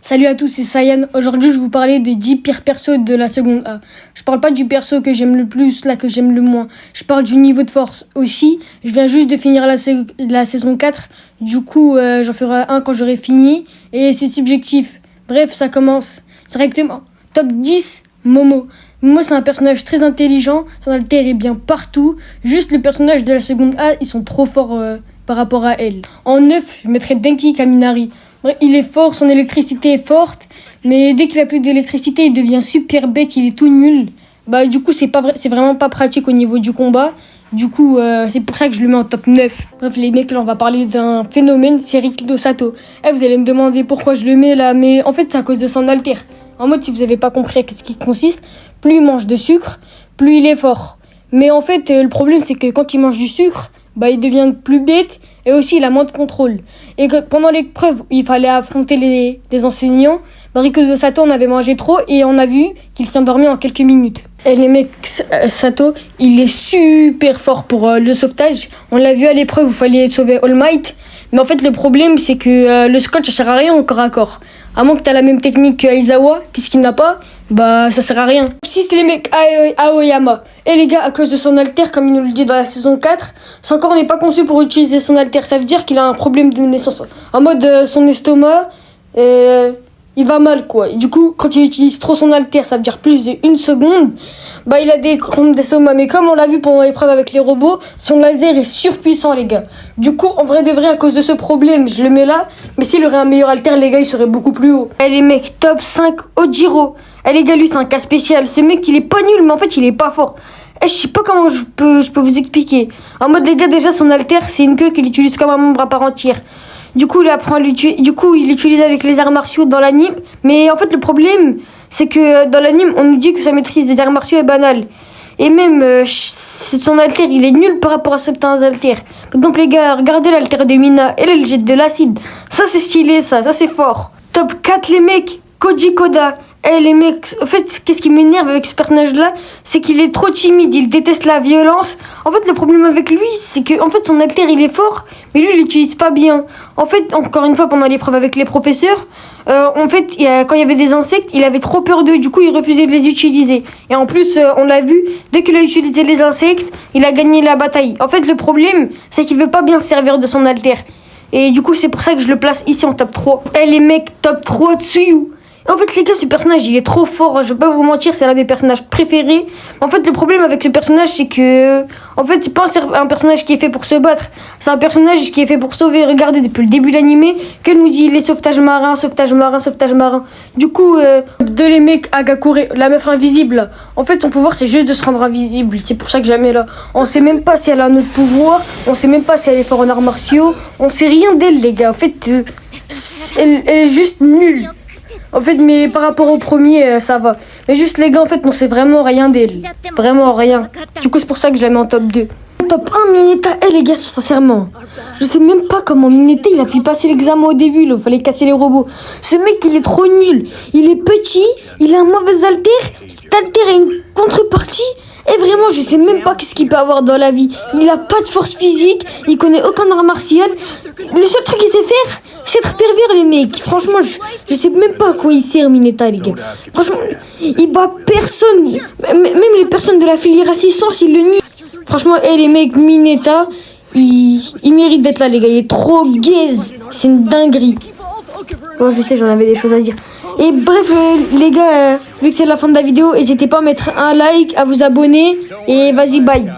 Salut à tous, c'est Sayan. Aujourd'hui, je vais vous parler des 10 pires persos de la seconde A. Je parle pas du perso que j'aime le plus, là que j'aime le moins. Je parle du niveau de force aussi. Je viens juste de finir la saison 4. Du coup, j'en ferai un quand j'aurai fini. Et c'est subjectif. Bref, ça commence directement. Top 10, Momo. Momo, c'est un personnage très intelligent. Son alter est bien partout. Juste les personnages de la seconde A, ils sont trop forts par rapport à elle. En 9, je mettrais Denki Kaminari. Il est fort, son électricité est forte, mais dès qu'il a plus d'électricité, il devient super bête, il est tout nul. Du coup, c'est vraiment pas pratique au niveau du combat. Du coup, c'est pour ça que je le mets en top 9. Bref, les mecs, là, on va parler d'un phénomène, c'est Rikido Sato. Vous allez me demander pourquoi je le mets là, mais en fait, c'est à cause de son alter. En mode, si vous avez pas compris à ce qu'il consiste, plus il mange de sucre, plus il est fort. Mais en fait, le problème, c'est que quand il mange du sucre, il devient plus bête et aussi il a moins de contrôle. Et que pendant l'épreuve, il fallait affronter les enseignants. Rikido Sato en avait mangé trop et on a vu qu'il s'est endormi en quelques minutes. Et les mecs, Sato, il est super fort pour le sauvetage. On l'a vu à l'épreuve où il fallait sauver All Might. Mais en fait, le problème, c'est que le scotch, ça sert à rien au corps à corps. À moins que tu as la même technique qu'Aizawa, qu'est-ce qu'il n'a pas, ça sert à rien. Si c'est les mecs Aoyama. Et les gars, à cause de son alter, comme il nous le dit dans la saison 4, son corps n'est pas conçu pour utiliser son alter. Ça veut dire qu'il a un problème de naissance. En mode, son estomac, il va mal, quoi. Et du coup, quand il utilise trop son alter, ça veut dire plus d'1 seconde, il a des crampes d'estomac. Mais comme on l'a vu pendant l'épreuve avec les robots, son laser est surpuissant, les gars. Du coup, en vrai de vrai, à cause de ce problème, je le mets là. Mais s'il aurait un meilleur alter, les gars, il serait beaucoup plus haut. Et les mecs, top 5, Ojiro. Les gars, lui, c'est un cas spécial. Ce mec, il est pas nul, mais en fait, il est pas fort. Je sais pas comment je peux vous expliquer. En mode, les gars, déjà, son alter, c'est une queue qu'il utilise comme un membre à part entière. Du coup, il l'utilise avec les arts martiaux dans l'anime. Mais en fait, le problème, c'est que dans l'anime, on nous dit que sa maîtrise des arts martiaux est banale. Et même, son alter, il est nul par rapport à certains alters. Donc, les gars, regardez l'alter de Mina. Elle jette de l'acide. Ça, c'est stylé, ça c'est fort. Top 4, les mecs, Koji Koda. Les mecs, en fait, qu'est-ce qui m'énerve avec ce personnage-là, c'est qu'il est trop timide, il déteste la violence. En fait, le problème avec lui, c'est que, en fait, son alter, il est fort, mais lui, il l'utilise pas bien. En fait, encore une fois, pendant l'épreuve avec les professeurs, en fait, quand il y avait des insectes, il avait trop peur d'eux, du coup, il refusait de les utiliser. Et en plus, on l'a vu, dès qu'il a utilisé les insectes, il a gagné la bataille. En fait, le problème, c'est qu'il veut pas bien se servir de son alter. Et du coup, c'est pour ça que je le place ici en top 3. Les mecs, top 3, Tsuyu. En fait, les gars, ce personnage, il est trop fort. Je vais pas vous mentir, c'est l'un des personnages préférés. En fait, le problème avec ce personnage, c'est que... En fait, c'est pas un personnage qui est fait pour se battre. C'est un personnage qui est fait pour sauver. Regardez, depuis le début de l'animé, qu'elle nous dit les sauvetages marins, sauvetage marin, sauvetage marin. Du coup, de les mecs, Agakure, la meuf invisible. En fait, son pouvoir, c'est juste de se rendre invisible. C'est pour ça que je la mets là. On sait même pas si elle a un autre pouvoir. On sait même pas si elle est forte en arts martiaux. On sait rien d'elle, les gars. En fait, elle est juste nulle. En fait, mais par rapport au premier, ça va. Mais juste les gars, en fait, on sait vraiment rien d'elle. Vraiment rien. Du coup, c'est pour ça que je la mets en top 2. Top 1, Mineta. Les gars, sincèrement, je sais même pas comment Mineta, il a pu passer l'examen au début. Il fallait casser les robots. Ce mec, il est trop nul. Il est petit, il a un mauvais alter. Cet alter a une contrepartie. Et vraiment, je sais même pas qu'est-ce qu'il peut avoir dans la vie. Il a pas de force physique, il connaît aucun art martial. Le seul truc qu'il sait faire, c'est être pervers, les mecs. Franchement, je sais même pas à quoi il sert, Mineta, les gars. Franchement, il bat personne. Même les personnes de la filière assistance, il le nie. Franchement, les mecs, Mineta, il mérite d'être là, les gars. Il est trop gaze. C'est une dinguerie. Bon, je sais, j'en avais des choses à dire. Et bref, les gars, vu que c'est la fin de la vidéo, n'hésitez pas à mettre un like, à vous abonner. Et vas-y, bye.